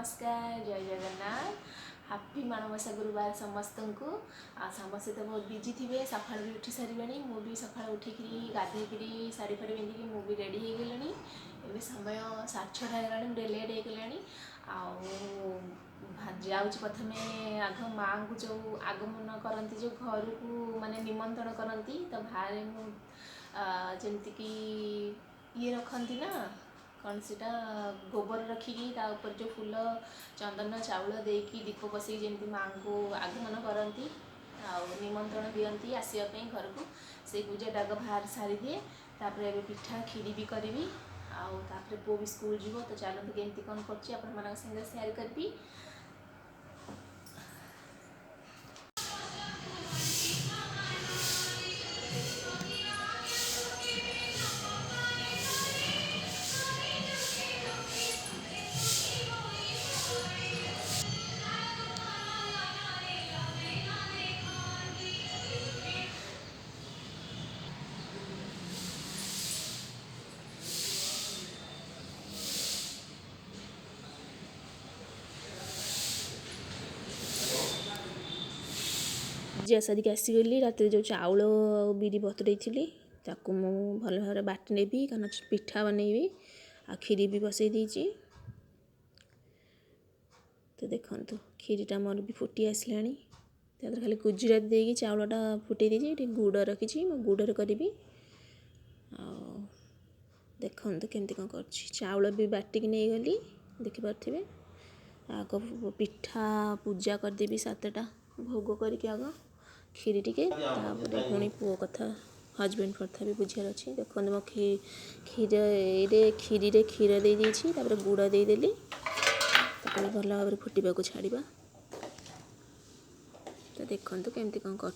नमस्कार जय जगन्नाथ हापी माणबसा गुरुवार समस्त को समस्ते तो बहुत बिजी थे सका भी उठी सारे मुझे सका उठिक गाधे शाढ़ी फाड़ी पिंधिकी मुझे रेडी हो गली ए समय 6:30 है मुझे लेट हो जाऊँ प्रथम आग माँ को जो आगमन करती जो घर को माने निमंत्रण करती तो बाहर जमीक ये रखती ना कौन सीटा गोबर रखिकी ऊपर जो फूल चंदन चाउल देकी दीप बसई जमी माँ को आगमन करती निमंत्रण दियंती आसवाई घर को से पूजा डाग बाहर सारी दिए तापर ए पिठा खीरी भी करी आउे पु भी स्कूल जीव तो चलते केमती कौन कर सेयार करी। पूजा सारिक आसीगली रात जो चाउल बिरी बतुरई थी ताकू मु भल भाव बाटी नेबी कारण पिठा बनैबी आ खीरी भी बसई देइछि। तो देखंतु खीरीटा मोर भी फुटी आसला तादर खाली गुजराती देकी चाउलटा फुटे देइछि गुड़ रखी गुड़ करी देखंतु केमती कौन कर चाउल भी बाटिक नहीं गली देखिपे आग पिठा पूजा करदेवी 7टा भोग करके आग खीरी टिके पुणी पुओ कथा हजबैंड कथा भी बुझार अच्छी देखो मो खीरी रे क्षीर दे गुड़ देदेली भल भाव फुटा छाड़ा तो देखो केमती कौन कर।